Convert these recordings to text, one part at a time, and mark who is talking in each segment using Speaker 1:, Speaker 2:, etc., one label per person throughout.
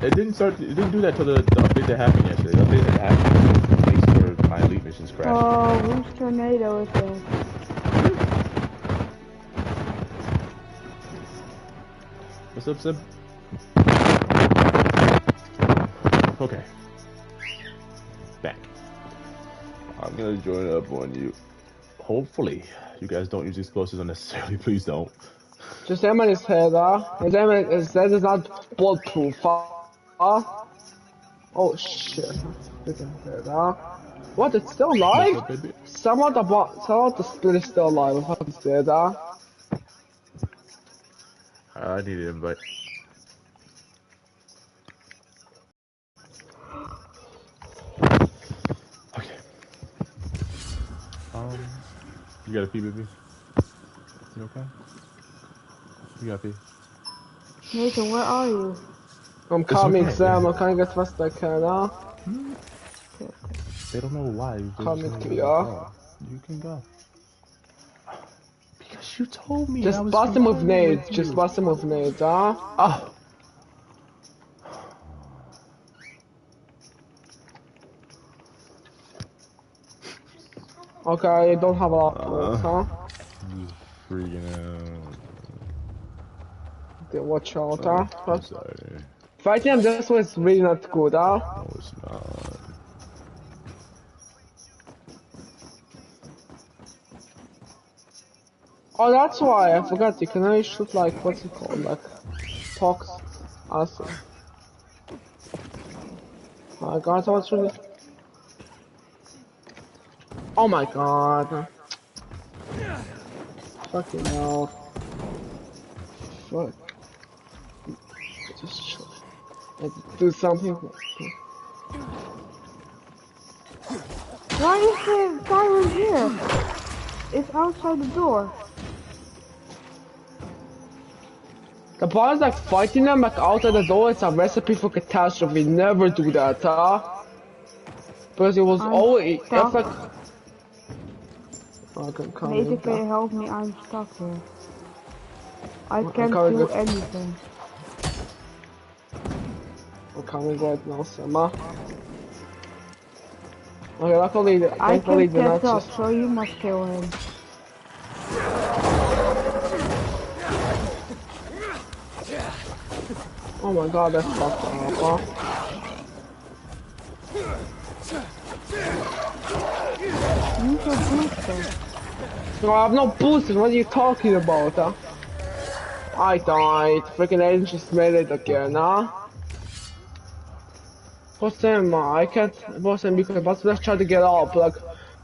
Speaker 1: It didn't start. It didn't do that till the update that happened yesterday. The update that happened makes where my elite missions crash.
Speaker 2: Oh, whose tornado is that?
Speaker 1: What's up, Sib? Okay. Back. I'm gonna join up on you. Hopefully, you guys don't use explosives unnecessarily. Please don't.
Speaker 3: Just aim at his head, his head is not bulletproof, Oh shit. Freaking head, What, it's still alive?
Speaker 1: What's up, baby?
Speaker 3: Somehow the split is still alive. What fucking dead,
Speaker 1: I need an invite. Okay. You got a pee, baby? You okay? You got a pee?
Speaker 2: Nathan, where are you?
Speaker 3: I'm coming,
Speaker 1: okay.
Speaker 3: Sam. I'm trying to get fast as I can,
Speaker 1: They don't know why.
Speaker 3: Coming to
Speaker 1: you. You can go. Because you told me.
Speaker 3: Just bust him with nades. Just bust him with nades,
Speaker 1: Oh.
Speaker 3: Okay, you don't have a lot of bullets,
Speaker 1: Freaking out.
Speaker 3: Okay, watch out,
Speaker 1: I'm sorry.
Speaker 3: Fighting him this way is really not good,
Speaker 1: No, it's not.
Speaker 3: Oh, that's why, I forgot, you can only shoot like, what's it called, like, tox acid. Oh my god, someone's shooting. Oh my god. Fucking hell. Fuck. Just chill. Let's do something.
Speaker 2: Why is the guy right here? It's outside the door.
Speaker 3: The boss like fighting them like outside the door, it's a recipe for catastrophe. Never do that, Because it was always, it's like... Okay,
Speaker 2: Nathan, can you help me? I'm stuck here. I can't do anything.
Speaker 3: I'm coming right now, Sama. Okay, luckily,
Speaker 2: I
Speaker 3: thankfully
Speaker 2: can
Speaker 3: they're
Speaker 2: get
Speaker 3: not
Speaker 2: up, so you must kill him.
Speaker 3: Oh my god, that's fucked up,
Speaker 2: You can boost him.
Speaker 3: No, I have no boosters, what are you talking about, I died. Freaking agent just made it again, Boss him, I can't boss him because let's try to get up, like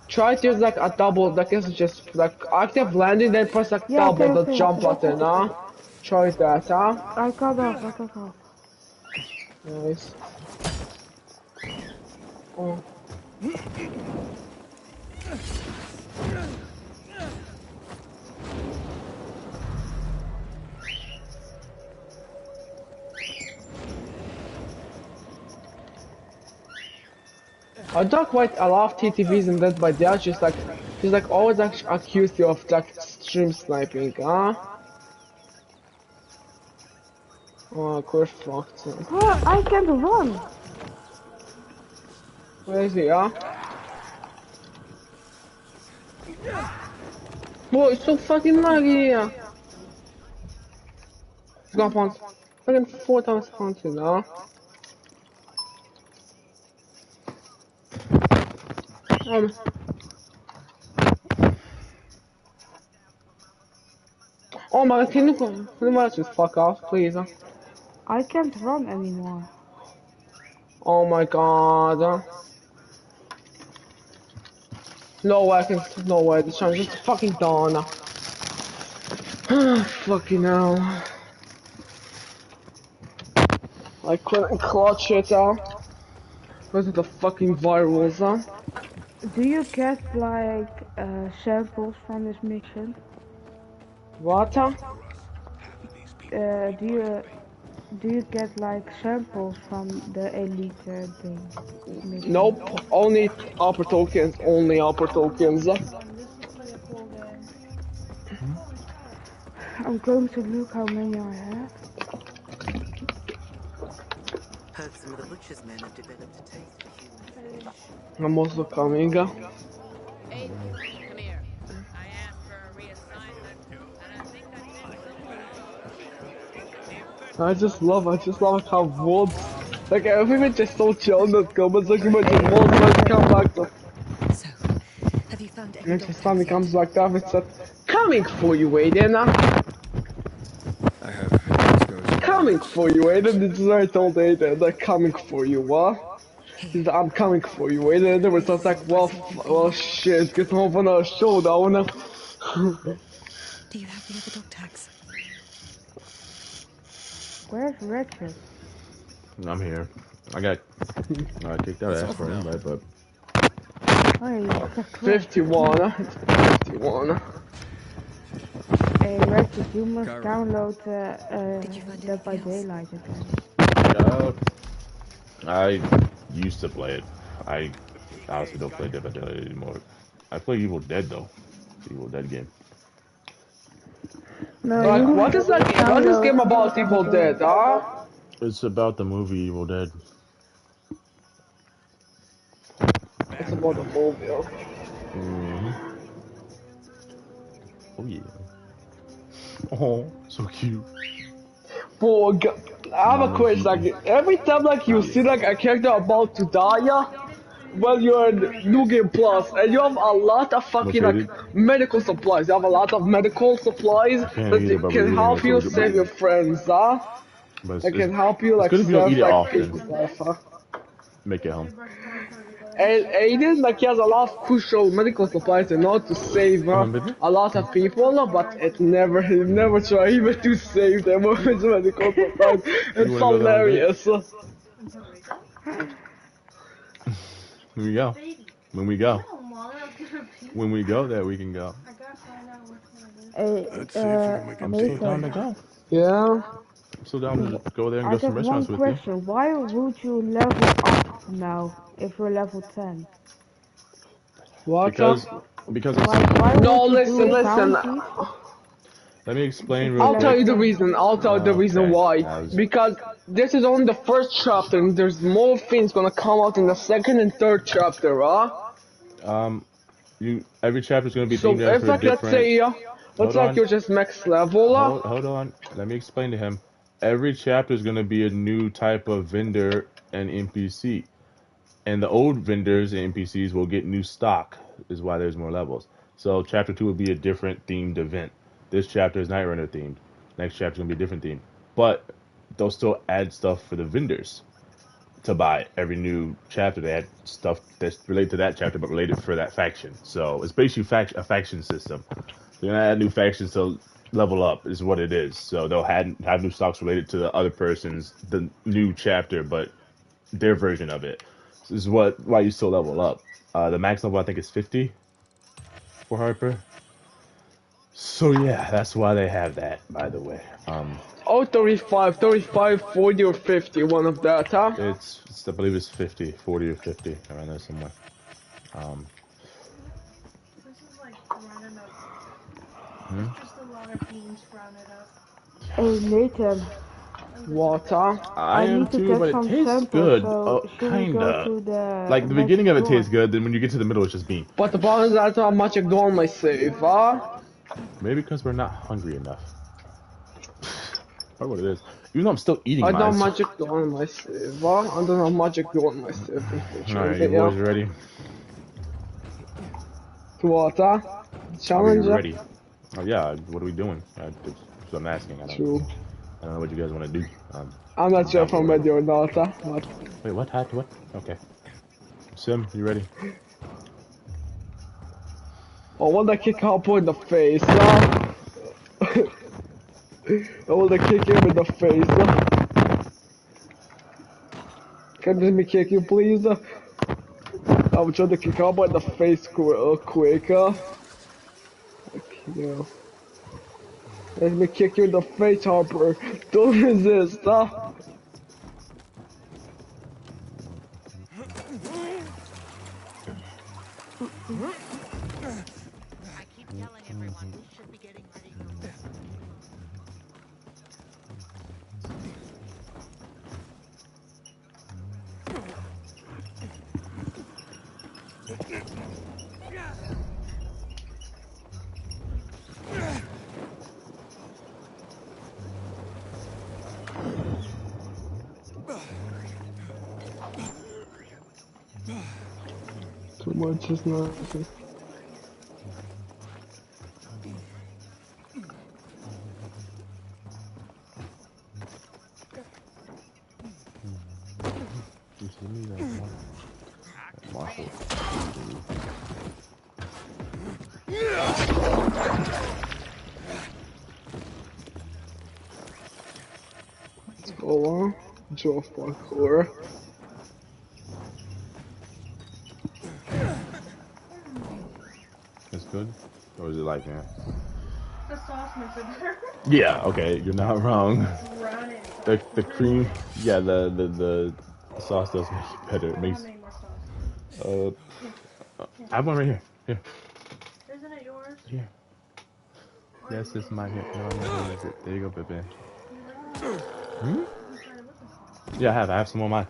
Speaker 3: try to use like a double, like it's just like active landing, then press like double the jump button, Try that,
Speaker 2: I got off.
Speaker 3: Nice. Oh. I don't quite a lot of TTVs and that, but they're just like, he's like always like accused you of like stream sniping, Oh, we're fucked.
Speaker 2: I can't run.
Speaker 3: Where is he, Oh, it's so fucking laggy here. He's got pounds. Fucking 4 times pounces, Oh my god, can you just fuck off, please?
Speaker 2: I can't run anymore.
Speaker 3: Oh my god. No way, no way, this time just fucking dawn. Fucking hell. I couldn't clutch it, Because of the fucking virals,
Speaker 2: Do you get like samples from this mission?
Speaker 3: What,
Speaker 2: Do you get like samples from the elite thing? Mission?
Speaker 3: Nope, only upper tokens,
Speaker 2: I'm going to look how many I have.
Speaker 4: heard some of the butcher's men have developed a taste for human flesh.
Speaker 3: I'm also coming.
Speaker 5: Hey, come here. I asked for a reassignment, and I think I did so well.
Speaker 3: I just love how wolves, like everyone just so chill in the comments, like about just wolves when it come back to,
Speaker 4: So, have you found any
Speaker 3: and
Speaker 4: dog
Speaker 3: just
Speaker 4: tags
Speaker 3: suddenly
Speaker 4: yet?
Speaker 3: comes back to it's like, coming for you, Aiden,
Speaker 6: I have. This goes.
Speaker 3: coming for you, Aiden, this is what I told Aiden, they're coming for you, what?
Speaker 4: Here.
Speaker 3: He's like, I'm coming for you, Aiden, and then it's just like, well, shit, get home on our showdown,
Speaker 4: Do you have the other dog tags?
Speaker 2: Where's Richard?
Speaker 1: I'm here. I got kicked out of ass for an invite, but
Speaker 2: Oh, yeah, it's a quest.
Speaker 3: 51, it's 51.
Speaker 2: Hey, Richard, you must
Speaker 6: Gyro.
Speaker 2: download
Speaker 4: Did you find
Speaker 2: Dead by
Speaker 4: anything else?
Speaker 2: Daylight again.
Speaker 1: I used to play it. I honestly don't play Dead by Daylight anymore. I play Evil Dead though. Evil Dead game.
Speaker 2: No,
Speaker 3: Like,
Speaker 2: you
Speaker 3: what is that game? What is this game about Evil Dead, huh?
Speaker 1: It's about the movie Evil Dead.
Speaker 3: It's about a movie, okay.
Speaker 1: hmm Oh yeah. Oh, so cute.
Speaker 3: Boy, I have a
Speaker 1: Mama's
Speaker 3: question.
Speaker 1: eating.
Speaker 3: Like every time, like you see like a character about to die, yeah, well, you're in New Game Plus, and you have a lot of fucking like
Speaker 1: Located.
Speaker 3: medical supplies. You have a lot of medical supplies
Speaker 1: Can't
Speaker 3: that
Speaker 1: eat it, but we're
Speaker 3: can
Speaker 1: eating
Speaker 3: help
Speaker 1: it, so
Speaker 3: you
Speaker 1: we
Speaker 3: save your friends, huh?
Speaker 1: but
Speaker 3: That can help you
Speaker 1: it's
Speaker 3: like
Speaker 1: good if you don't
Speaker 3: save
Speaker 1: eat it
Speaker 3: like
Speaker 1: often.
Speaker 3: people's life, huh?
Speaker 1: Make it home.
Speaker 3: And Aiden, like he has a lot of crucial medical supplies in order to save
Speaker 1: Baby?
Speaker 3: a lot of people, but he never try even to save them with his medical supplies.
Speaker 1: You
Speaker 3: It's
Speaker 1: wanna go down a bit?
Speaker 3: hilarious.
Speaker 1: When we go. When we go. When we go there, we can go.
Speaker 2: Hey,
Speaker 6: Let's see if we can make
Speaker 1: I'm
Speaker 6: a
Speaker 1: still down
Speaker 6: date.
Speaker 1: to
Speaker 2: Nathan,
Speaker 1: go.
Speaker 3: Yeah.
Speaker 1: I'm still down to go there and
Speaker 2: I
Speaker 1: go some
Speaker 2: got one
Speaker 1: restaurants with you.
Speaker 2: question. Why would you level up now if you're level 10?
Speaker 3: What?
Speaker 1: Because it's
Speaker 2: Like, why
Speaker 3: No,
Speaker 2: would you do
Speaker 3: listen.
Speaker 2: bounties
Speaker 1: let me explain
Speaker 2: if
Speaker 1: real
Speaker 2: you're
Speaker 3: I'll tell
Speaker 2: level
Speaker 3: you
Speaker 1: quick.
Speaker 3: the
Speaker 2: 10?
Speaker 3: reason. I'll tell you the reason
Speaker 1: Okay.
Speaker 3: why. Because this is only the first chapter, and there's more things gonna come out in the second and third chapter, huh?
Speaker 1: You every chapter is gonna be
Speaker 3: So
Speaker 1: themed
Speaker 3: if
Speaker 1: after a
Speaker 3: like let's
Speaker 1: different.
Speaker 3: say, let's
Speaker 1: Hold
Speaker 3: like
Speaker 1: on.
Speaker 3: you're just max level,
Speaker 1: Hold on. Let me explain to him. Every chapter is gonna be a new type of vendor and NPC. And the old vendors and NPCs will get new stock, is why there's more levels. So chapter 2 will be a different themed event. This chapter is Night Runner themed. Next chapter is gonna be a different theme. But they'll still add stuff for the vendors to buy. Every new chapter they add stuff that's related to that chapter but related for that faction. So it's basically a faction system. They're gonna add new factions to level up is what it is. So they'll have new stocks related to the other person's the new chapter, but their version of it. This is why you still level up. The max level I think is 50 for Harper. So yeah, that's why they have that. By the way,
Speaker 3: oh 35, 40 or 50, one of that, huh?
Speaker 1: it's I believe it's 50, 40 or 50 around there somewhere. Um, hmm?
Speaker 2: Hey, Nathan,
Speaker 3: What, huh?
Speaker 1: I
Speaker 2: I
Speaker 1: am
Speaker 2: need to
Speaker 1: too,
Speaker 2: get
Speaker 1: but it
Speaker 2: some
Speaker 1: tastes
Speaker 2: samples,
Speaker 1: good.
Speaker 2: so should we go
Speaker 1: Kinda.
Speaker 2: to the
Speaker 1: Like the
Speaker 2: next
Speaker 1: beginning of it
Speaker 2: door?
Speaker 1: tastes good, then when you get to the middle, it's just bean.
Speaker 3: But the problem is that's how much I go on my save, huh?
Speaker 1: Maybe because we're not hungry enough. Probably what it is. Even though I'm still eating
Speaker 3: I
Speaker 1: mine.
Speaker 3: don't
Speaker 1: So.
Speaker 3: magic go on my save, huh? I don't have magic go on my save,
Speaker 1: All right, you
Speaker 3: unfortunately, yeah.
Speaker 1: boys ready?
Speaker 3: To what, huh?
Speaker 1: Are we
Speaker 3: Challenge,
Speaker 1: ready? Oh yeah. What are we doing? That's what I'm asking.
Speaker 3: True.
Speaker 1: I don't know what you guys want to do.
Speaker 3: I'm not sure
Speaker 1: Down
Speaker 3: if
Speaker 1: for
Speaker 3: I'm
Speaker 1: whatever.
Speaker 3: ready or not, huh? But
Speaker 1: Wait, what? What? Okay. Sim, you ready?
Speaker 3: I want to kick Harpo in the face, huh? I want to kick him in the face, huh? Can you let me kick you, please? I'm trying to kick Harpo in the face quick, huh? Yeah. Let me kick you in the face, Harper. Don't resist, huh?
Speaker 4: I keep telling everyone we should be getting ready for bed.
Speaker 3: Too much is nothing.
Speaker 1: You see me that Marshall.
Speaker 3: Let's go on. Joe parkour.
Speaker 1: It's good? Or is it like, man?
Speaker 7: The sauce makes it better.
Speaker 1: Yeah, okay, you're not wrong.
Speaker 7: Run it.
Speaker 1: The cream, yeah, the sauce does make it better. It
Speaker 7: I
Speaker 1: makes,
Speaker 7: want any more sauce.
Speaker 1: I have one right here. Here.
Speaker 7: Isn't it yours?
Speaker 1: Here. Yes, this is mine here. No, I'm gonna use it. There you go, baby. Hmm? Yeah, I have some on mine.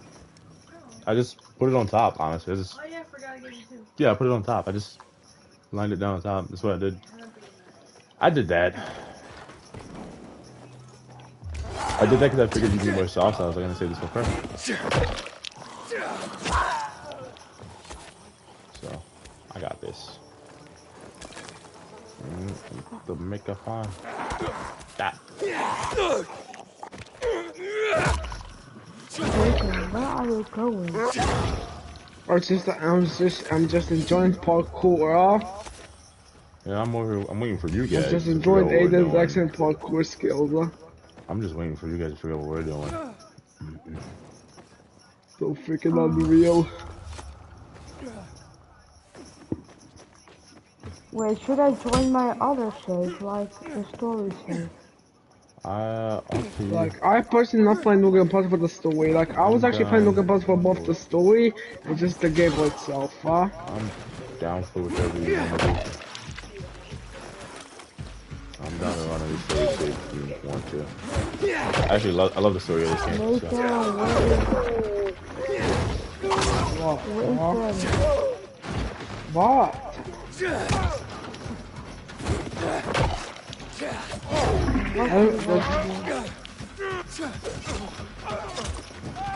Speaker 1: I just put it on top, honestly. I just,
Speaker 7: Oh yeah, I forgot I gave you two.
Speaker 1: yeah, I put it on top. I just lined it down on top. That's what I did. I did that. I did that because I figured you'd need more sauce. I was like, gonna save this one first. So, I got this. The makeup on. That.
Speaker 2: Where are you going?
Speaker 3: Or I'm just enjoying parkour.
Speaker 1: Yeah, I'm waiting for you guys.
Speaker 3: I'm just
Speaker 1: to
Speaker 3: enjoying
Speaker 1: figure out what we're
Speaker 3: Aiden's
Speaker 1: doing.
Speaker 3: excellent parkour skills.
Speaker 1: I'm just waiting for you guys to figure out what we're doing.
Speaker 3: So freaking unreal.
Speaker 2: Wait, should I join my other save, like the story save?
Speaker 1: Up to you.
Speaker 3: Like, I personally not playing Logan Plus for the story. Like, I was actually playing Logan Plus for both the story and just the game itself, huh?
Speaker 1: I'm down for whatever you want to do. I'm down to run any story save if you want to. Actually, I love the story of this game.
Speaker 2: Nathan,
Speaker 1: So.
Speaker 3: What?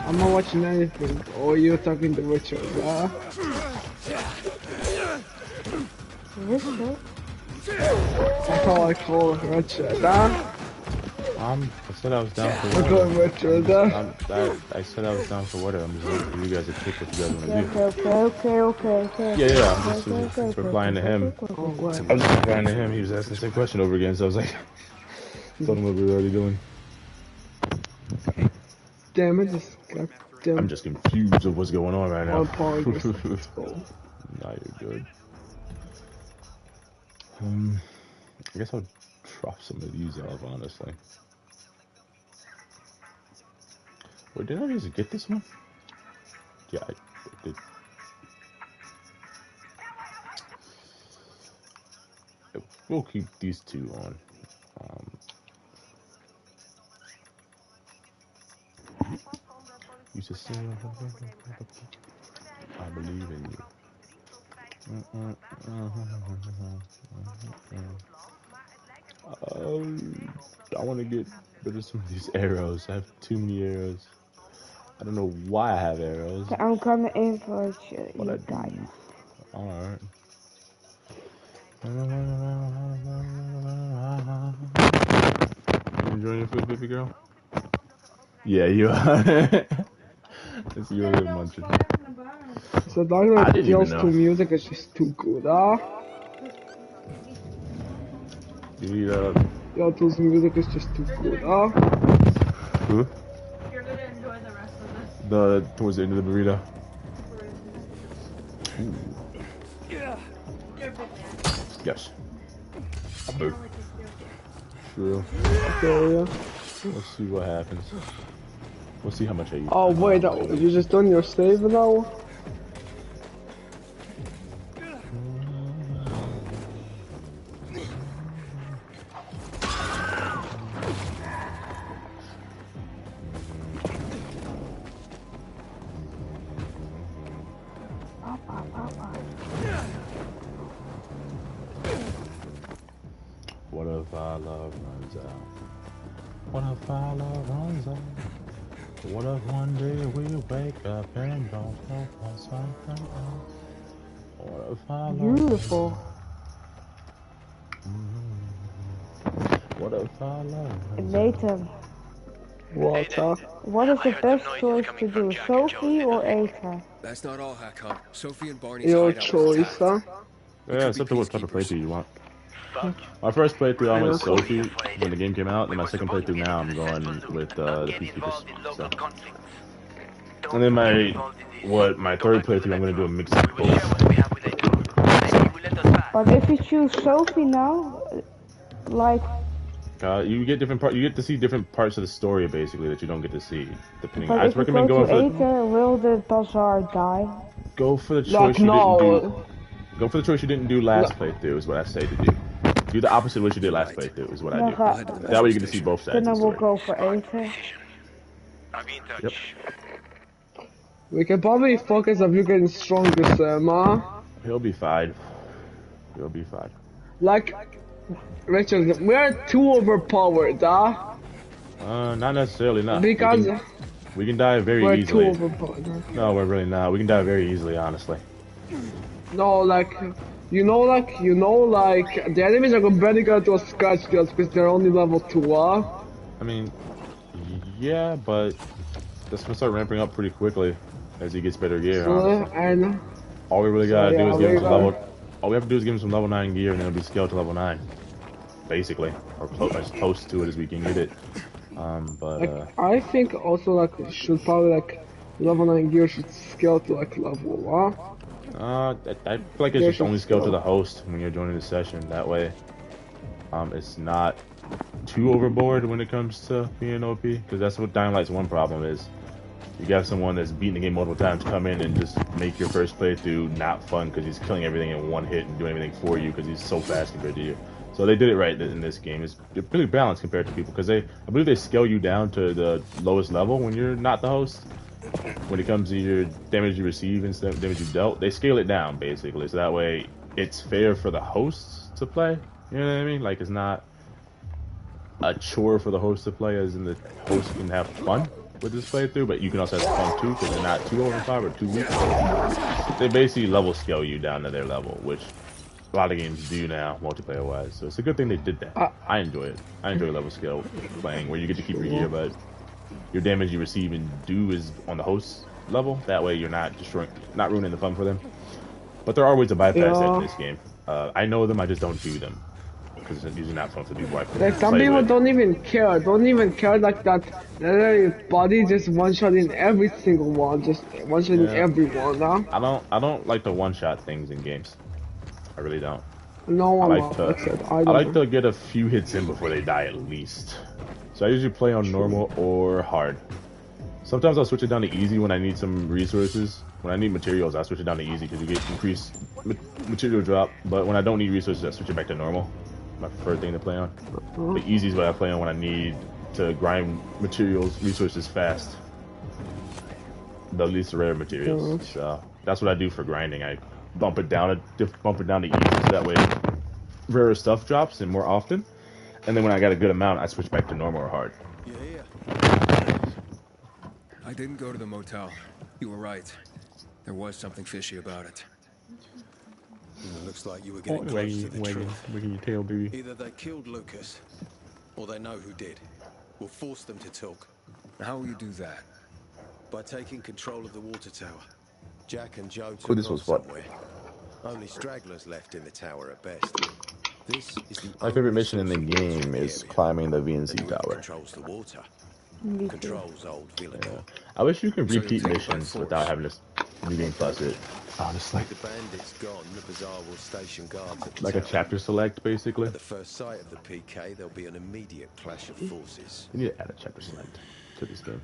Speaker 3: I'm not watching anything. Oh, you're talking to Richard, huh?
Speaker 2: Richard?
Speaker 3: That's how I call Richard, huh?
Speaker 1: I said I was down for
Speaker 3: I'm
Speaker 1: water.
Speaker 3: going Richard, huh?
Speaker 1: I said I was down for water. I'm just waiting for you guys to pick what you guys want to do.
Speaker 2: Okay.
Speaker 1: Yeah, I'm just replying to him. I was just replying to him. He was asking the same question over again, so I was like, told him what we were already doing.
Speaker 3: Damn it,
Speaker 1: I'm just confused of what's going on right now.
Speaker 3: Nah,
Speaker 1: you're good. I guess I'll drop some of these off, honestly. Wait, did I just get this one? Yeah, I did. We'll keep these two on. You should say, I believe in you. I want to get rid of some of these arrows. I have too many arrows. I don't know why I have arrows.
Speaker 2: I'm coming in for you guys.
Speaker 1: Alright. You enjoying your food, baby girl? Yeah, you are. It's your little munching.
Speaker 3: So Dr.
Speaker 1: I didn't even
Speaker 3: Tales
Speaker 1: know.
Speaker 3: 2 music is just too good, huh?
Speaker 1: You need
Speaker 3: Yo, 2's music is just too good, huh?
Speaker 1: who?
Speaker 7: You're gonna enjoy the rest of this.
Speaker 1: Towards the end of the burrito.
Speaker 7: You're a big man.
Speaker 1: Yes. True.
Speaker 3: Okay, yeah.
Speaker 1: We'll see what happens. We'll see how much I eat.
Speaker 3: Oh, wait, you just done your save now?
Speaker 1: if our love runs out? What if our love runs out? What if one day we wake up and don't know what's something else? What if our love
Speaker 2: Beautiful.
Speaker 1: What if our love runs out?
Speaker 2: Nathan,
Speaker 3: Walter.
Speaker 2: what is the best choice to do, Sophie or Aether?
Speaker 6: That's not all, Hakon. Sophie and Barney's
Speaker 3: Your
Speaker 6: hideout was
Speaker 3: choice,
Speaker 6: attacked.
Speaker 3: huh?
Speaker 1: Yeah, it's up to what type of
Speaker 6: peacekeepers.
Speaker 1: playthrough you want. My first playthrough, I went
Speaker 3: Yeah, cool.
Speaker 1: Sophie when the game came out, and my second playthrough now, I'm going with the Peacekeepers. So. And then my third playthrough, I'm going to do a mix of both.
Speaker 2: But if you choose Sophie now, like,
Speaker 1: You get different part. You get to see different parts of the story basically that you don't get to see. Depending,
Speaker 2: but
Speaker 1: I
Speaker 2: if you
Speaker 1: recommend
Speaker 2: go
Speaker 1: going
Speaker 2: to
Speaker 1: for
Speaker 2: Aether, will the bazaar die?
Speaker 1: go for the choice
Speaker 3: Like,
Speaker 1: you didn't do.
Speaker 3: no.
Speaker 1: Go for the choice you didn't do last playthrough is what I say to do. Do the opposite of what you did last playthrough is what I do. That way you get to see both sides
Speaker 2: Then I
Speaker 1: of the
Speaker 2: will
Speaker 1: story.
Speaker 2: go for Aether.
Speaker 1: Yep.
Speaker 3: We can probably focus on you getting stronger, Sam, huh?
Speaker 1: He'll be fine. He'll be fine.
Speaker 3: Like, Richard, we're too overpowered, huh?
Speaker 1: Not necessarily. Not
Speaker 3: Because
Speaker 1: we can die very
Speaker 3: we're
Speaker 1: easily.
Speaker 3: too overpowered.
Speaker 1: No, we're really not. We can die very easily, honestly.
Speaker 3: No, like, the enemies are barely gonna do a scratch just because they're only level 2, huh?
Speaker 1: I mean, yeah, but that's gonna start ramping up pretty quickly as he gets better gear. Honestly.
Speaker 3: And
Speaker 1: All we really gotta do is
Speaker 3: yeah,
Speaker 1: give him some level. All we have to do is give him some level 9 gear, and then it'll be scaled to level 9, basically, or as close to it as we can get it.
Speaker 3: I think also like should probably like level 9 gear should scale to like level, huh?
Speaker 1: I feel like it's just only scaled to the host when you're joining the session. That way, it's not too overboard when it comes to being OP, because that's what Dying Light's one problem is. You got someone that's beaten the game multiple times come in and just make your first playthrough not fun because he's killing everything in one hit and doing everything for you because he's so fast compared to you. So they did it right in this game. It's really balanced compared to people because I believe they scale you down to the lowest level when you're not the host. When it comes to your damage you receive instead of damage you dealt, they scale it down basically. So that way it's fair for the hosts to play. You know what I mean? Like it's not a chore for the host to play, as in the host can have fun with this playthrough, but you can also have fun too because they're not too overpowered or too weak. They basically level scale you down to their level, which a lot of games do now, multiplayer wise. So it's a good thing they did that. I enjoy it. I enjoy level scale playing where you get to keep your gear, but your damage you receive and do is on the host level. That way you're not not ruining the fun for them. But there are ways to bypass that in this game. I know them, I just don't do them because it's usually not fun for people I play.
Speaker 3: Like some people don't even care like that. Their body just one shot in every single one, just one shot in everyone, huh?
Speaker 1: I don't like the one shot things in games. I really don't.
Speaker 3: No one
Speaker 1: I
Speaker 3: likes
Speaker 1: like to get a few hits in before they die at least. So I usually play on normal or hard. Sometimes I'll switch it down to easy when I need some resources. When I need materials, I'll switch it down to easy because you get increased material drop. But when I don't need resources, I switch it back to normal. My preferred thing to play on. The easy is what I play on when I need to grind materials, resources fast. The least rare materials. So that's what I do for grinding. I bump it down to easy, so that way rarer stuff drops and more often. And then when I got a good amount, I switch back to normal or hard.
Speaker 6: I didn't go to the motel. You were right. There was something fishy about it.
Speaker 8: It looks like you were getting close to the truth.
Speaker 1: Wagging your tail, baby.
Speaker 8: Either they killed Lucas, or they know who did. We'll force them to talk.
Speaker 6: How will you do that?
Speaker 8: By taking control of the water tower. Jack and Joe took
Speaker 1: this
Speaker 8: off
Speaker 1: was fun.
Speaker 8: somewhere. Only stragglers left in the tower at best. This is the
Speaker 1: My favorite mission in the game is climbing the VNC tower.
Speaker 8: Controls the water.
Speaker 2: Me too.
Speaker 8: Controls old Villador.
Speaker 1: I wish you could repeat missions without having to New Game Plus it. Honestly.
Speaker 8: With the bandits gone, the bazaar will station guards at the
Speaker 1: Like a
Speaker 8: tower.
Speaker 1: chapter select, basically.
Speaker 8: At the first sight of the PK, there'll be an immediate clash of forces.
Speaker 1: You need to add a chapter select to this game.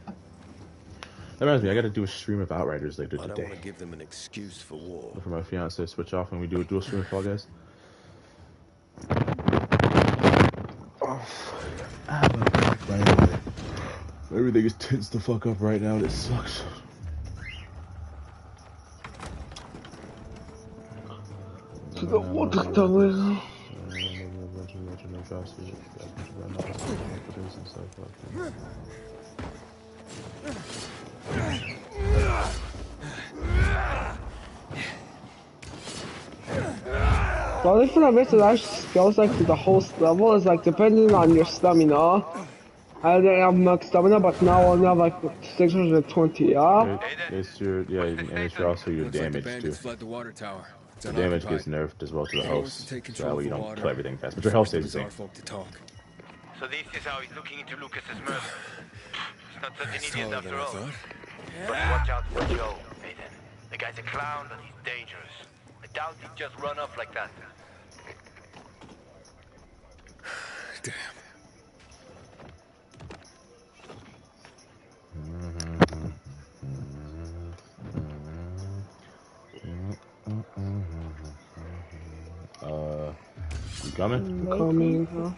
Speaker 1: That reminds me, I gotta do a stream of Outriders later
Speaker 8: I don't
Speaker 1: today.
Speaker 8: want to give them an excuse for war.
Speaker 1: For my fiance, switch off and we do a dual stream of Fall Guys. Everything is tense the fuck up right now. This sucks.
Speaker 3: To the water tower.
Speaker 1: monstrosity. Run off confidence and stuff like that.
Speaker 3: The only thing I missed is actually skills like the whole level is like depending on your stamina. I didn't have much stamina, but now I only have like 620, yeah?
Speaker 1: It's your and it's also your
Speaker 6: Looks like the
Speaker 1: damage too.
Speaker 6: bandits fled the water tower. It's
Speaker 1: Your damage gets
Speaker 6: unoccupied.
Speaker 1: nerfed as well to the
Speaker 6: Anyone wants
Speaker 1: host,
Speaker 6: to take
Speaker 1: so
Speaker 6: control
Speaker 1: that way
Speaker 6: of
Speaker 1: you
Speaker 6: the
Speaker 1: don't
Speaker 6: water,
Speaker 1: kill everything fast. But your health
Speaker 6: force the
Speaker 1: stays the same.
Speaker 6: bizarre folk to talk.
Speaker 9: So this is how he's looking into Lucas's murder. He's not such an
Speaker 6: It's
Speaker 9: idiot
Speaker 6: taller
Speaker 9: after
Speaker 6: than I
Speaker 9: all.
Speaker 6: thought.
Speaker 9: But watch out for Joe, Nathan. The guy's a clown, but he's dangerous. I doubt he'd just run off like that.
Speaker 6: Damn.
Speaker 1: You coming?
Speaker 3: Coming, huh?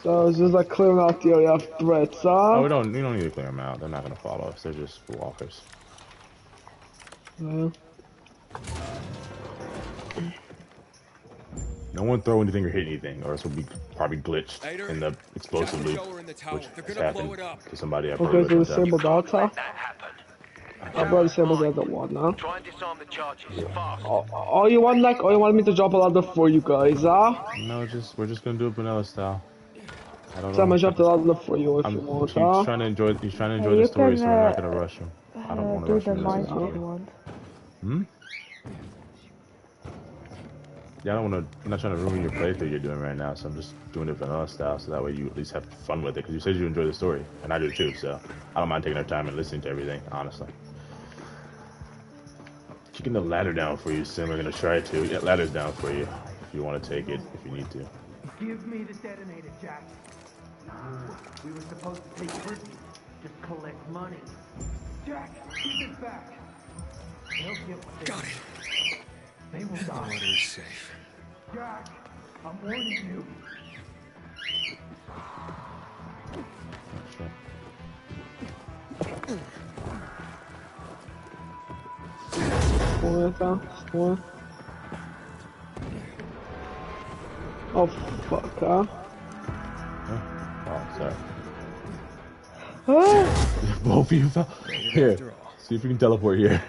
Speaker 3: So it's just like clearing out the area of threats, huh?
Speaker 1: Oh, we don't need to clear them out. They're not gonna follow us. They're just walkers.
Speaker 3: Yeah.
Speaker 1: No one throw anything or hit anything, or else we'll be probably glitched
Speaker 6: Later.
Speaker 1: in the explosive
Speaker 6: Jack and
Speaker 1: loop,
Speaker 6: Joe are in the tower.
Speaker 1: which
Speaker 6: They're
Speaker 1: has
Speaker 6: gonna blow
Speaker 1: happened
Speaker 6: it up.
Speaker 1: to somebody at
Speaker 3: Okay,
Speaker 1: Berwick
Speaker 3: so
Speaker 1: one time.
Speaker 3: disable that, huh?
Speaker 9: That happened.
Speaker 3: I'm gonna disable the other one, huh?
Speaker 9: Try and disarm the charges fast.
Speaker 3: Oh, you want me to drop a ladder for you guys, huh?
Speaker 1: No, we're just gonna do it vanilla style. I don't
Speaker 3: So I'm
Speaker 1: know.
Speaker 3: gonna drop the ladder for you if you want,
Speaker 1: He's
Speaker 3: huh?
Speaker 1: trying to enjoy the
Speaker 2: You
Speaker 1: story,
Speaker 2: can
Speaker 1: so we're not gonna rush him. I don't want to
Speaker 2: do
Speaker 1: rush
Speaker 2: the
Speaker 1: him into
Speaker 2: mines
Speaker 1: this
Speaker 2: if
Speaker 1: story.
Speaker 2: you want.
Speaker 1: Yeah, I don't want to. I'm not trying to ruin your playthrough you're doing right now, so I'm just doing it vanilla style, so that way you at least have fun with it. Because you said you enjoy the story, and I do too. So I don't mind taking our time and listening to everything. Honestly, kicking the ladder down for you, Sim. We're gonna try to. Yeah, ladder's down for you if you want to take it, if you need to.
Speaker 10: Give me the detonator, Jack. No, we were supposed to take prisoners. Just collect money. Jack, give it back. They'll get what they
Speaker 6: Got it.
Speaker 10: They will
Speaker 6: The
Speaker 10: die.
Speaker 6: water is safe.
Speaker 10: Jack, I'm warning you.
Speaker 3: One. Oh, fuck, huh?
Speaker 1: Oh, sorry.
Speaker 2: Oh,
Speaker 1: Both of you fell. Here,
Speaker 6: After all.
Speaker 1: see if you can teleport here.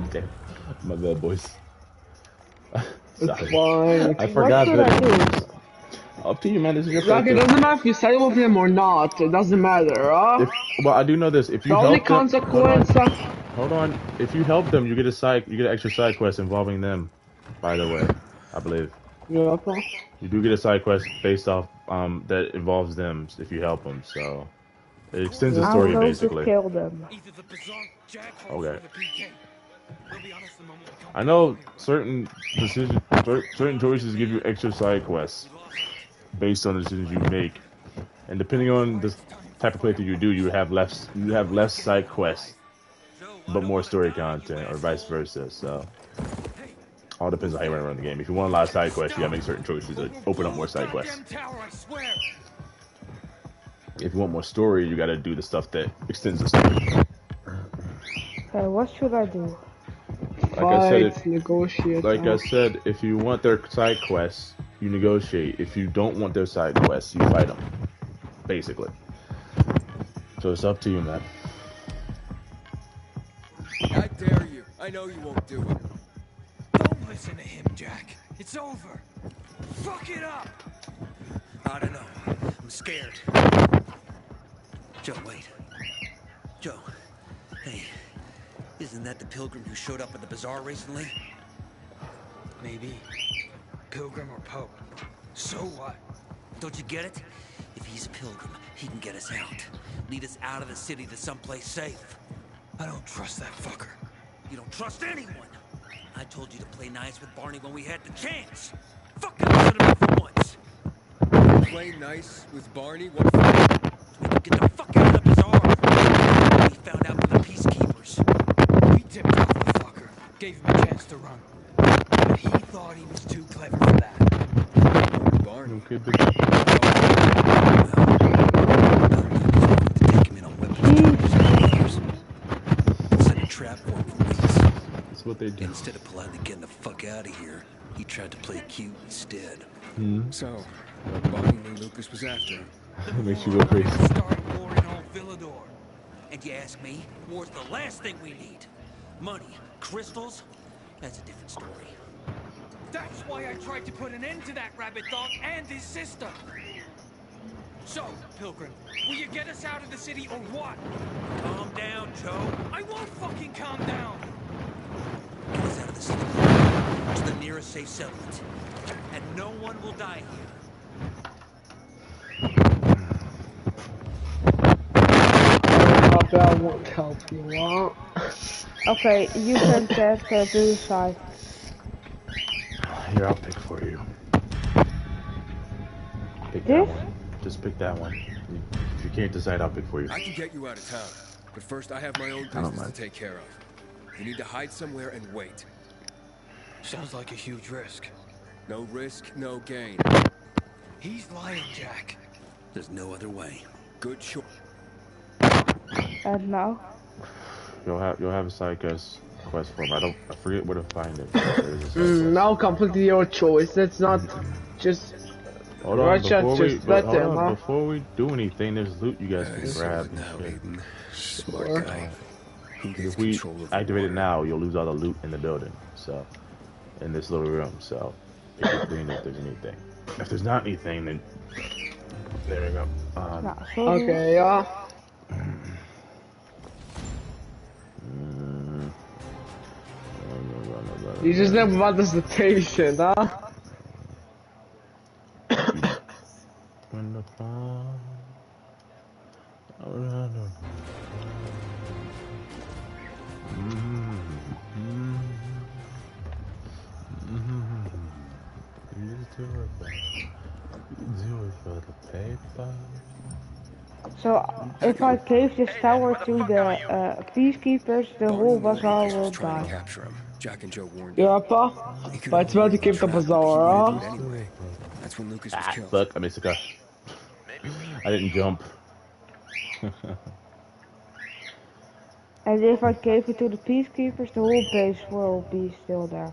Speaker 1: Okay, my bad, boys.
Speaker 3: It's
Speaker 1: Sorry.
Speaker 3: fine.
Speaker 1: I forgot
Speaker 2: what should I
Speaker 1: that.
Speaker 2: do?
Speaker 1: Up to you, man. This is your
Speaker 3: Like, it
Speaker 1: playthrough.
Speaker 3: doesn't matter if you side with him or not. It doesn't matter, huh?
Speaker 1: Well, I do know this. If you
Speaker 3: The only
Speaker 1: help them,
Speaker 3: consequence.
Speaker 1: hold on. If you help them, you get an extra side quest involving them. By the way, I believe
Speaker 3: Yeah,
Speaker 1: you do get a side quest based off that involves them if you help them. So it extends the
Speaker 2: I'm
Speaker 1: story
Speaker 2: going
Speaker 1: basically.
Speaker 2: to kill them.
Speaker 11: Either the bizarre Jack
Speaker 1: Okay.
Speaker 11: or the PK. We'll be honest the moment we come
Speaker 1: I know certain choices give you extra side quests based on the decisions you make, and depending on the type of playthrough you do, you have less side quests, but more story content, or vice versa. So all depends on how you want to run the game. If you want a lot of side quests, you gotta make certain choices to open up more side quests.
Speaker 11: tower, I swear.
Speaker 1: If you want more story, you gotta do the stuff that extends the story.
Speaker 2: Okay, what should I do?
Speaker 3: Negotiate.
Speaker 1: Like I said, if you want their side quests, you negotiate. If you don't want their side quests, you fight them. Basically. So it's up to you, man.
Speaker 6: I dare you. I know you won't do it.
Speaker 11: Don't listen to him, Jack. It's over. Fuck it up.
Speaker 8: I don't know. I'm scared. Joe, wait. Joe. Hey. Isn't that the pilgrim who showed up at the bazaar recently?
Speaker 11: Maybe. Pilgrim or Pope. So what?
Speaker 8: Don't you get it? If he's a pilgrim, he can get us out. Lead us out of the city to someplace safe.
Speaker 11: I don't trust that fucker.
Speaker 8: You don't trust anyone. I told you to play nice with Barney when we had the chance. Fucking listen to me for once.
Speaker 6: Play nice with Barney? What for?
Speaker 8: We can get the fuck out of the bazaar. We found out from the peacekeepers.
Speaker 11: We tipped off the fucker. Gave him a chance to run. But he thought he was too clever for that.
Speaker 6: Barney.
Speaker 1: Okay,
Speaker 8: To take him in on weapons. Set a trap for him for weeks.
Speaker 1: that's what they do.
Speaker 8: Instead of politely getting the fuck out of here, He tried to play cute instead.
Speaker 6: So, Bonnie knew Lucas was after him.
Speaker 1: Makes you go crazy.
Speaker 11: Started war in old Villador.
Speaker 8: And you ask me, war's the last thing we need. Money, crystals, that's a different story.
Speaker 11: That's why I tried to put an end to that rabbit dog and his sister. So, Pilgrim, will you get us out of the city or what?
Speaker 8: Calm down, Joe.
Speaker 11: I won't fucking calm down.
Speaker 8: Get us out of the city. To the nearest safe settlement. And no one will die here.
Speaker 3: That won't help you, huh?
Speaker 2: Okay, you can get to the side.
Speaker 1: Here, I'll pick for you. Pick
Speaker 2: This?
Speaker 1: that one. Just pick that one. If you can't decide, I'll pick for you.
Speaker 6: I can get you out of town, but first I have my own business to take care of. You need to hide somewhere and wait.
Speaker 11: Sounds like a huge risk.
Speaker 6: No risk, no gain.
Speaker 11: He's lying, Jack.
Speaker 8: There's no other way.
Speaker 6: Good choice.
Speaker 2: And now?
Speaker 1: You'll have a side quest for him. I forget where to find it.
Speaker 3: Now completely your choice. It's not just.
Speaker 1: Hold on,
Speaker 3: huh?
Speaker 1: before we do anything, there's loot you guys can grab.
Speaker 6: Now, Aiden. Smart
Speaker 3: Sure.
Speaker 6: guy.
Speaker 1: If we activate it now, you'll lose all the loot in the building. So, in this little room. So, pick it clean if there's anything. If there's not anything, then there we go.
Speaker 3: Okay, yeah. You just never want the station, huh?
Speaker 1: When the fall do it for the paper.
Speaker 2: So, if I gave this tower to the peacekeepers, the whole bazaar will die.
Speaker 6: Capture him. Jack and Joe warned
Speaker 3: Yeah, pa? But it's better to keep the bazaar, huh?
Speaker 6: anyway. That's when Lucas was killed.
Speaker 1: Fuck, I missed a car. I didn't jump.
Speaker 2: And if I gave it to the peacekeepers, the whole base will be still there.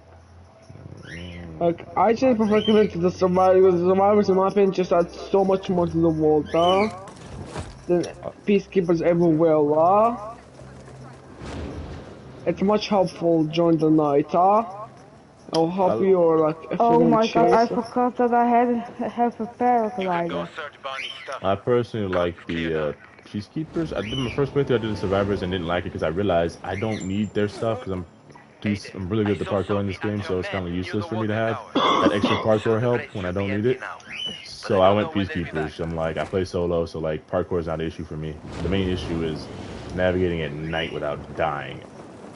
Speaker 3: Like, I just prefer giving it to the survivors. The survivors, in my opinion, just add so much more to the world, huh? Than peacekeepers ever will, huh? It's much helpful during the night, huh? I'll help you, or like, if
Speaker 2: Oh
Speaker 3: you're
Speaker 2: my god, I
Speaker 3: chase.
Speaker 2: forgot that I have a paraglider.
Speaker 1: I personally like the peacekeepers. I did my first playthrough. I did the survivors and didn't like it because I realized I don't need their stuff because I'm really good at the parkour in this game, so it's kind of useless for me to have that extra parkour help when I don't need it. So I went peacekeepers. I'm like, I play solo, so like parkour is not an issue for me. The main issue is navigating at night without dying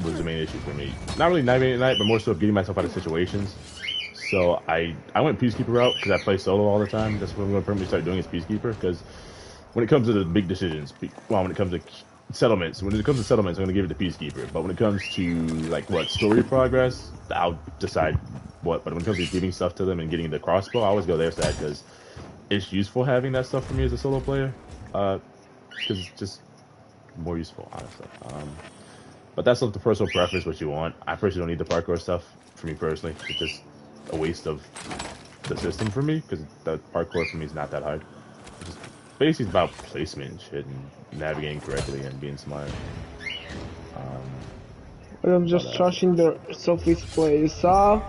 Speaker 1: was the main issue for me. Not really navigating at night, but more so getting myself out of situations. So I went peacekeeper route because I play solo all the time. That's what I'm going to permanently start doing is peacekeeper, because when it comes to the big decisions, well, when it comes to settlements, I'm going to give it to peacekeeper. But when it comes to like story progress, I'll decide what. But when it comes to giving stuff to them and getting the crossbow, I always go their side because it's useful having that stuff for me as a solo player. Because it's just more useful, honestly. But that's up to personal preference, what you want. I personally don't need the parkour stuff for me personally. It's just a waste of the system for me because the parkour for me is not that hard. It's just basically about placement and shit and navigating correctly and being smart.
Speaker 3: I'm just trashing the Sophie's place, huh?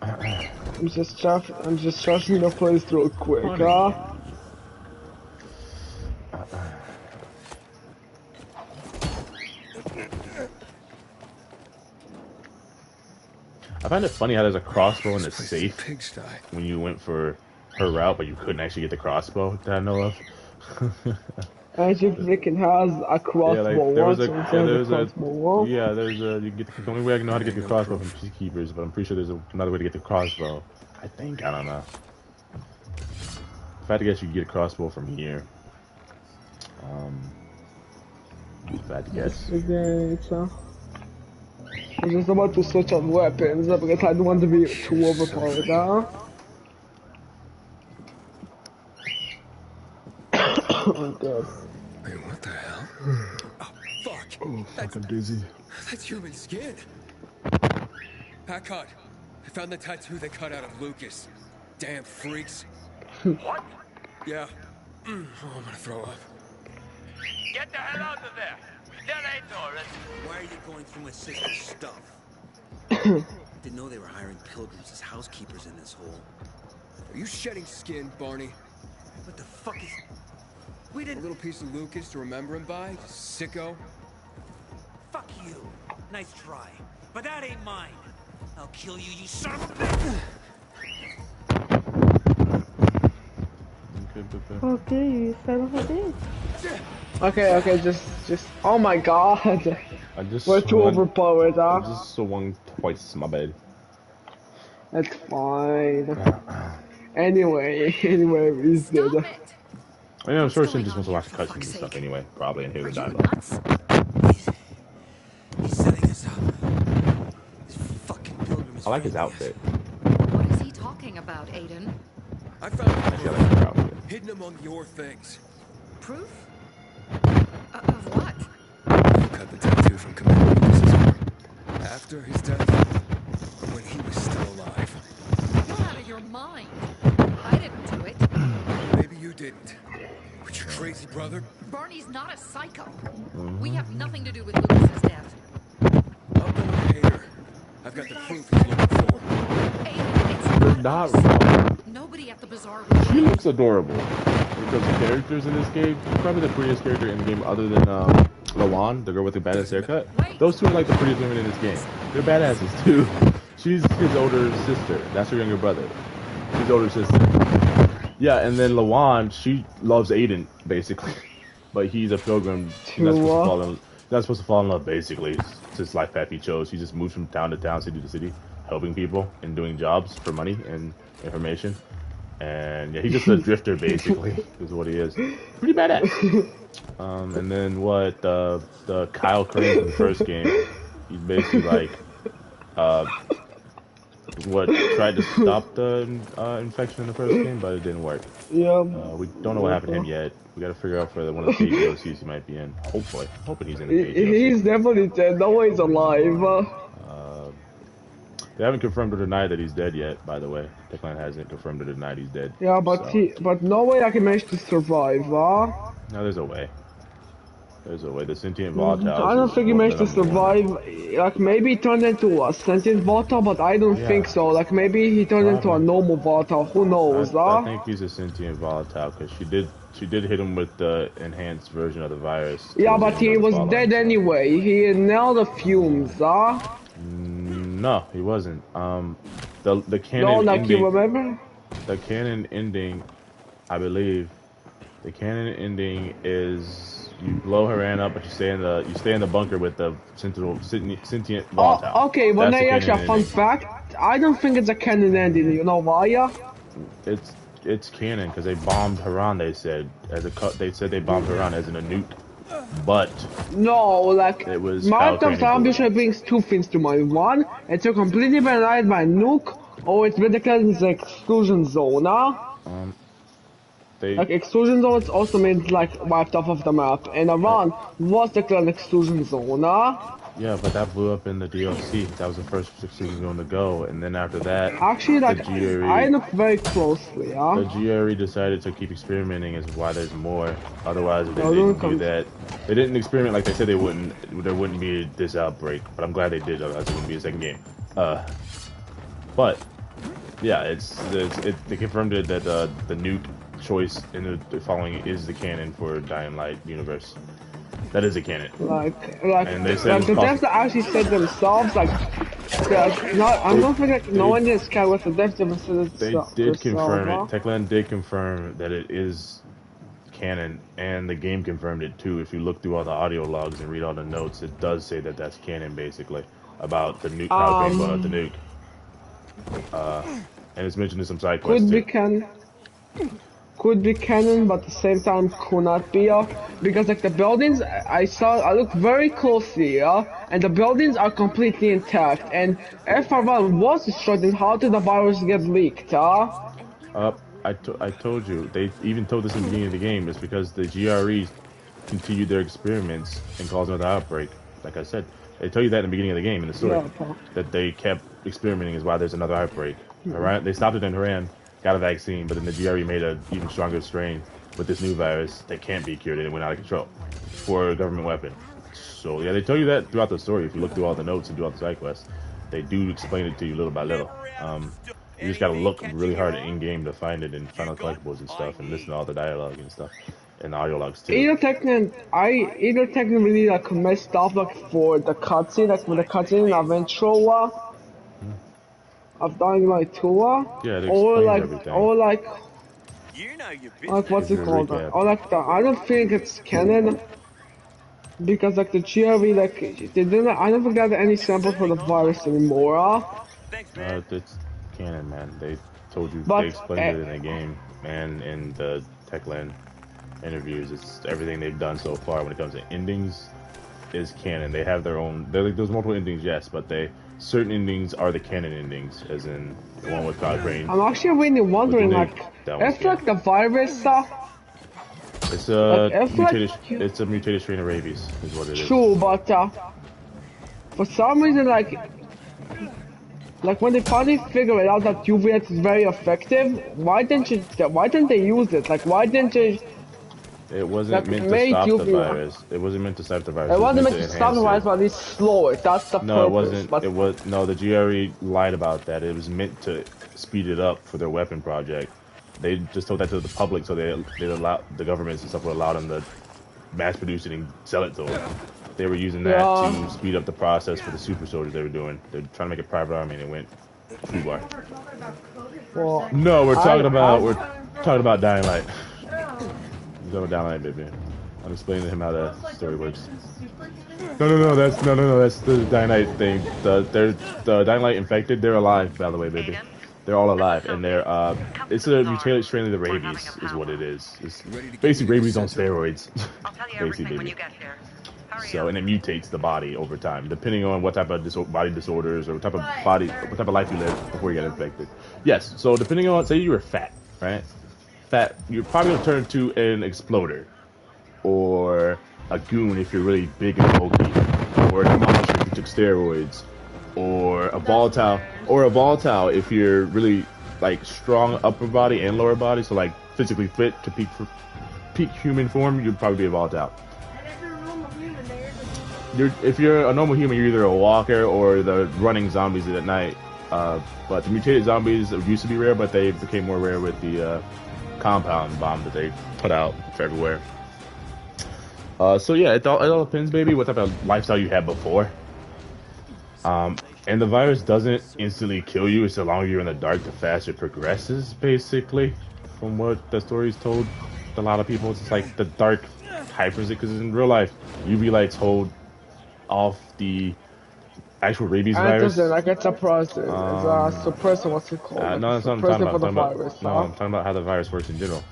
Speaker 3: I'm just trashing the place real quick, huh?
Speaker 1: I find it funny how there's a crossbow in the safe
Speaker 6: Pigsty.
Speaker 1: when you went for her route, but you couldn't actually get the crossbow that I know of.
Speaker 3: Actually, freaking has a crossbow.
Speaker 1: The only way I know how to get the crossbow from peacekeepers, but I'm pretty sure there's another way to get the crossbow. I don't know. If I had to guess, you could get a crossbow from here. If I had to guess.
Speaker 3: I'm just about to switch on weapons because I don't want to be too overpowered, huh? Oh god.
Speaker 6: Wait, what the hell? Oh, fuck.
Speaker 1: Oh, fuck, I'm dizzy.
Speaker 6: That's human skin. Packard, I found the tattoo they cut out of Lucas. Damn freaks.
Speaker 9: What?
Speaker 6: Yeah. Oh, I'm gonna throw up.
Speaker 9: Get the hell out of there! Detonator!
Speaker 8: Why are you going through my sister's stuff? Didn't know they were hiring pilgrims as housekeepers in this hole.
Speaker 6: Are you shedding skin, Barney?
Speaker 8: What the fuck is...
Speaker 6: A little piece of Lucas to remember him by? Sicko?
Speaker 11: Fuck you. Nice try. But that ain't mine. I'll kill you, you son of a bitch!
Speaker 2: Okay, you son of a bitch.
Speaker 3: Okay, just. Oh my god.
Speaker 1: I just
Speaker 3: We're too
Speaker 1: swung-
Speaker 3: overpowered,
Speaker 1: I
Speaker 3: huh?
Speaker 1: just swung twice, my bad.
Speaker 3: That's fine. Anyway, he's dead.
Speaker 1: I know, I'm sure Shin just wants to watch cutscenes and stuff anyway, probably, and hear the dialogue.
Speaker 8: He's setting us up. This fucking pilgrim is
Speaker 1: I like his
Speaker 8: framing us.
Speaker 1: outfit.
Speaker 12: What is he talking about, Aiden?
Speaker 6: I found
Speaker 1: Actually, I like her outfit.
Speaker 6: hidden among your things.
Speaker 12: Proof? Of what?
Speaker 6: You cut the tattoo from Commander Lucas's arm. After his death, when he was still alive.
Speaker 12: You're out of your mind. I didn't do it.
Speaker 6: Maybe you didn't. But your crazy brother?
Speaker 12: Barney's not a psycho. We have nothing to do with Lucas's death.
Speaker 6: I'll go with Hater. I've got the proof he's looking for.
Speaker 12: Aiden, it's
Speaker 1: You're
Speaker 12: not
Speaker 1: not
Speaker 12: us.
Speaker 1: wrong.
Speaker 12: Nobody at the bazaar
Speaker 1: She
Speaker 12: would
Speaker 1: looks adorable. Because the characters in this game, probably the prettiest character in the game other than Lawan, the girl with the badass haircut. Those two are like the prettiest women in this game. They're badasses too. She's his older sister. That's her younger brother. His older sister. Yeah, and then Lawan, she loves Aiden, basically. But he's a pilgrim. You're not supposed to fall in love, basically. It's his life path he chose. He just moves from town to town, city to city, helping people and doing jobs for money and information. And yeah, he's just a drifter, basically, is what he is. Pretty badass. And then what, the Kyle Crane in the first game, he's basically like, tried to stop the infection in the first game, but it didn't work.
Speaker 3: Yeah.
Speaker 1: We don't know what happened to him yet. We gotta figure out for one of the paid DLCs he might be in. Hopefully. Hoping he's in the paid DLC.
Speaker 3: He's definitely dead. No way he's alive.
Speaker 1: They haven't confirmed or denied that he's dead yet, by the way. Techland hasn't confirmed or denied he's dead.
Speaker 3: Yeah, but
Speaker 1: so.
Speaker 3: but no way I can manage to survive, huh?
Speaker 1: No, there's a way. There's a way. The sentient volatile.
Speaker 3: I don't think he managed to survive. Like, maybe he turned into a sentient volatile, but I don't think so. Like, maybe he turned into a normal volatile. Who knows,
Speaker 1: I think he's a sentient volatile, because she did hit him with the enhanced version of the virus.
Speaker 3: Yeah, but he was dead anyway. He inhaled the fumes, huh?
Speaker 1: No, he wasn't. The canon
Speaker 3: no, like
Speaker 1: ending,
Speaker 3: you remember?
Speaker 1: The canon ending, I believe, the canon ending is you blow Haran up, but you stay in the bunker with the sentient volatile.
Speaker 3: Oh, okay, well,
Speaker 1: That's
Speaker 3: now
Speaker 1: the
Speaker 3: actually a
Speaker 1: canon
Speaker 3: fun
Speaker 1: ending.
Speaker 3: fact. I don't think it's a canon ending. You know why? Yeah?
Speaker 1: It's canon because they bombed Haran. They said they said they bombed Haran as in a nuke, but
Speaker 3: no, like
Speaker 1: it was
Speaker 3: Maritime Ambition brings two things to mind. One, it's a completely been annihilated by a nuke, or it's been declared as an exclusion zone. Huh? Like exclusion zone, it's also means like wiped off of the map, and Iran was declared an exclusion zone. Huh?
Speaker 1: Yeah, but that blew up in the DLC. That was the first exclusion zone to go, and then after that,
Speaker 3: actually, like
Speaker 1: the GRE,
Speaker 3: I look very closely. Huh?
Speaker 1: The GRE decided to keep experimenting, is why there's more. Otherwise, if they didn't do that, they didn't experiment like they said they wouldn't. There wouldn't be this outbreak. But I'm glad they did. Otherwise, it wouldn't be a second game. But yeah, they confirmed it that the nuke choice in the following is the canon for Dying Light universe. That is a canon.
Speaker 3: And they said the devs that actually said themselves, like, I don't think no one is scared with the devs that
Speaker 1: they did confirm it. Techland did confirm that it is canon, and the game confirmed it too. If you look through all the audio logs and read all the notes, it does say that that's canon, basically, about the nuke, how they brought out the nuke. And it's mentioned in some side quests too.
Speaker 3: Could be canon, but at the same time could not be, because like the buildings I looked very closely, and the buildings are completely intact, and if Iran was destroyed, then how did the virus get leaked,
Speaker 1: I told you, they even told this in the beginning of the game, it's because the GREs continued their experiments and caused another outbreak. Like I said, They tell you that in the beginning of the game in the story.
Speaker 3: Yeah,
Speaker 1: that they kept experimenting is why there's another outbreak. Alright? They stopped it in Iran, got a vaccine, but then the GRE made an even stronger strain with this new virus that can't be cured and it went out of control for a government weapon. So yeah, they tell you that throughout the story. If you look through all the notes and do all the side quests, they do explain it to you little by little. You just gotta look really hard in game to find it and find all the collectibles and stuff, and listen to all the dialogue and stuff, and the audio logs too.
Speaker 3: Either Techno really like messed up like for the cutscene, like when the cutscene of intro of Dying Light 2,
Speaker 1: Yeah, it
Speaker 3: or
Speaker 1: explains everything.
Speaker 3: like what's
Speaker 1: Gives
Speaker 3: it
Speaker 1: you a
Speaker 3: called?
Speaker 1: recap.
Speaker 3: Or like I don't think it's canon because like the GRE like they didn't. I don't think they have any samples for the virus anymore.
Speaker 1: It's canon, man. They told you, they
Speaker 3: But
Speaker 1: explained it in the game and in the Techland interviews. It's everything they've done so far when it comes to endings is canon. They have their own. There's multiple endings, yes, but certain endings are the canon endings, as in the one with Cochrane.
Speaker 3: I'm actually really wondering like if like the virus
Speaker 1: it's a
Speaker 3: like,
Speaker 1: mutated. It's a mutated strain of rabies, is what it is.
Speaker 3: True, but for some reason like when they finally figure it out that UVX is very effective, why didn't they use it? Like why didn't they?
Speaker 1: It wasn't meant to stop the virus. It wasn't meant to stop the virus.
Speaker 3: It wasn't meant to stop the virus, but at least slow it. That's the purpose.
Speaker 1: No, it wasn't. It was no. The GRE lied about that. It was meant to speed it up for their weapon project. They just told that to the public, so they allowed the governments and stuff would allow them to mass produce it and sell it to them. They were using that to speed up the process for the super soldiers they were doing. They're trying to make a private army, and it went too far.
Speaker 3: Well,
Speaker 1: no, we're talking about Dying Light. We're talking about Dying Light, baby. I'm explaining to him how the story works. No, that's the Dying Light thing. The Dying Light infected. They're alive, by the way, baby. They're all alive, and they're it's a mutated strain of the rabies, is what it is. It's basically rabies on steroids, basically, baby. So, and it mutates the body over time, depending on what type of body disorders or what type of life you live before you get infected. Yes. So, depending on, say you were fat, right? Fat, you're probably gonna turn into an exploder, or a goon if you're really big and bulky, or a monster if you took steroids, or a volatile if you're really like strong upper body and lower body, so like physically fit to peak human form, you'd probably be a volatile. If you're a normal human, you're either a walker or the running zombies at night. But the mutated zombies used to be rare, but they became more rare with the compound bomb that they put out for everywhere. So yeah, it all depends, baby, what type of lifestyle you had before. And the virus doesn't instantly kill you. It's the longer you're in the dark, the faster it progresses, basically. From what the story's told a lot of people, it's like the dark hypers it, because in real life, UV lights hold off the actual rabies virus.
Speaker 3: Like it's a process. It's a suppressor, what's it called?
Speaker 1: No, that's what I'm talking about. I'm talking about how the virus works in general.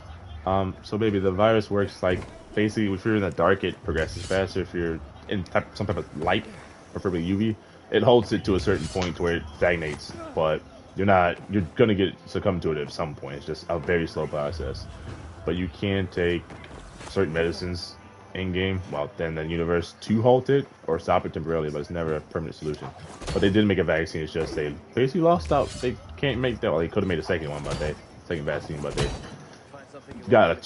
Speaker 1: So baby, the virus works like, basically, if you're in the dark, it progresses faster. If you're in some type of light, preferably UV, it holds it to a certain point to where it stagnates, but you're gonna succumb to it at some point. It's just a very slow process. But you can take certain medicines in game, well, then the universe to halt it or stop it temporarily, but it's never a permanent solution. But they did make a vaccine. It's just they basically lost out. They can't make that. Well, they could have made a second one, but second vaccine, but they got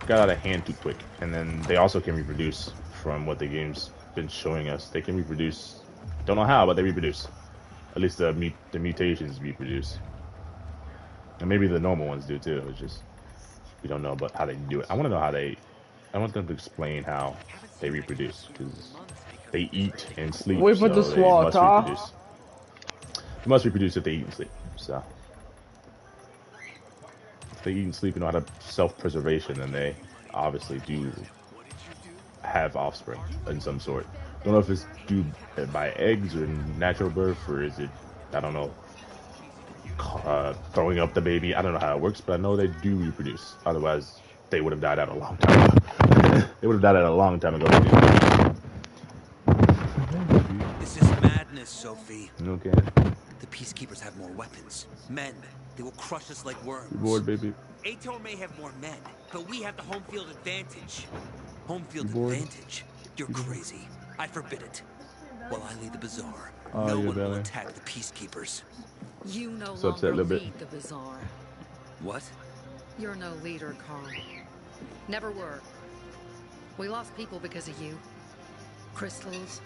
Speaker 1: out of hand too quick. And then they also can reproduce, from what the game's been showing us. They can reproduce. Don't know how, but they reproduce. At least the mutations reproduce. And maybe the normal ones do too. It's just, we don't know about how they do it. I want to know how I want them to explain how they reproduce, because they eat and sleep.
Speaker 3: Wait for
Speaker 1: so
Speaker 3: the SWAT,
Speaker 1: They must reproduce if they eat and sleep. So if they eat and sleep and know how to self-preservation, then they obviously do have offspring in some sort. Don't know if it's due by eggs or natural birth, or is it, I don't know, throwing up the baby. I don't know how it works, but I know they do reproduce. Otherwise, they would have died out a long time ago. They would have died out a long time ago.
Speaker 8: This is madness, Sophie.
Speaker 1: Okay.
Speaker 8: The Peacekeepers have more weapons. Men. They will crush us like worms.
Speaker 1: You're bored, baby.
Speaker 8: Ator may have more men, but we have the home field advantage. Home field advantage? You're crazy. I forbid it. While I lead the bazaar,
Speaker 1: Oh,
Speaker 8: no
Speaker 1: your
Speaker 8: one will
Speaker 1: belly.
Speaker 8: attack the peacekeepers.
Speaker 12: You no
Speaker 1: It's upset a
Speaker 12: longer
Speaker 1: little bit.
Speaker 12: lead the bazaar.
Speaker 8: What?
Speaker 12: You're no leader, Carl. Never were. We lost people because of you. Crystals.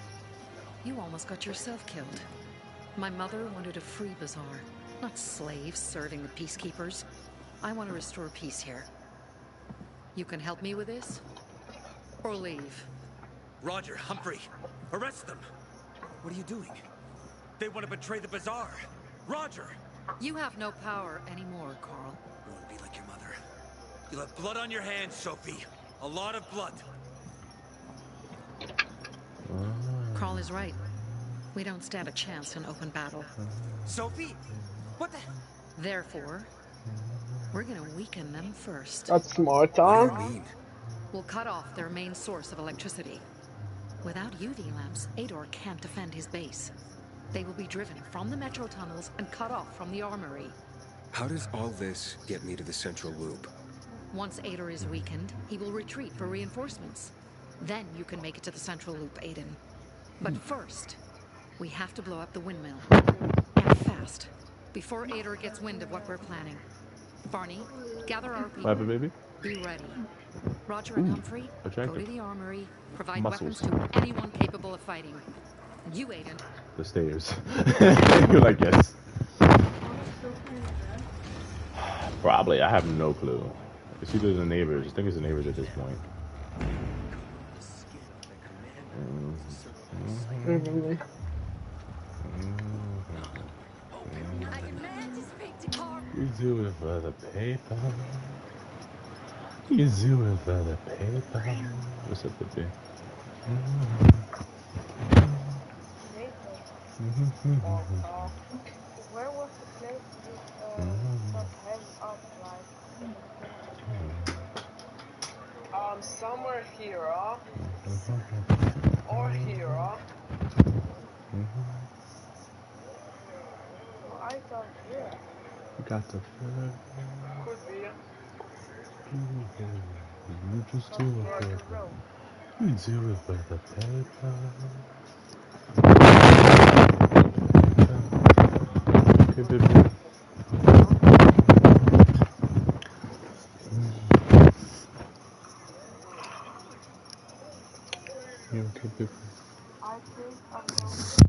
Speaker 12: You almost got yourself killed. My mother wanted a free bazaar, not slaves serving the peacekeepers. I want to restore peace here. You can help me with this? Or leave?
Speaker 8: Roger, Humphrey, arrest them! What are you doing? They want to betray the bazaar! Roger!
Speaker 12: You have no power anymore, Carl.
Speaker 8: You want to be like your mother. You'll have blood on your hands, Sophie. A lot of blood.
Speaker 12: Carl is right. We don't stand a chance in open battle.
Speaker 8: Sophie? What the?
Speaker 12: Therefore, we're gonna weaken them first.
Speaker 3: That's smart,
Speaker 6: What
Speaker 3: huh?
Speaker 6: do you mean?
Speaker 12: We'll cut off their main source of electricity. Without UV lamps, Ador can't defend his base. They will be driven from the metro tunnels and cut off from the armory.
Speaker 6: How does all this get me to the central loop?
Speaker 12: Once Ador is weakened, he will retreat for reinforcements. Then you can make it to the central loop, Aiden. But first, we have to blow up the windmill. And fast, before Ador gets wind of what we're planning. Barney, gather our people.
Speaker 1: What happened, baby?
Speaker 12: Be ready. Roger and Humphrey, go
Speaker 1: attractive.
Speaker 12: to the armory, provide
Speaker 1: Muscles.
Speaker 12: weapons to anyone capable of fighting. You, Aiden,
Speaker 1: The stairs. You're like, yes. Probably. I have no clue. It's either the neighbors. I think it's the neighbors at this point.
Speaker 3: Really?
Speaker 12: I demand to speak to Carl.
Speaker 1: You do it for the paper. You do it for the paper. What's up, baby?
Speaker 2: Where was the place you got him up, like, in the
Speaker 3: Somewhere here, huh? Or here, huh?
Speaker 2: Oh, I thought here.
Speaker 1: You got the fur.
Speaker 3: Could be.
Speaker 1: You just do it for the paper. You do it for the paper. Okay, baby. You okay, baby?
Speaker 2: I think I'm going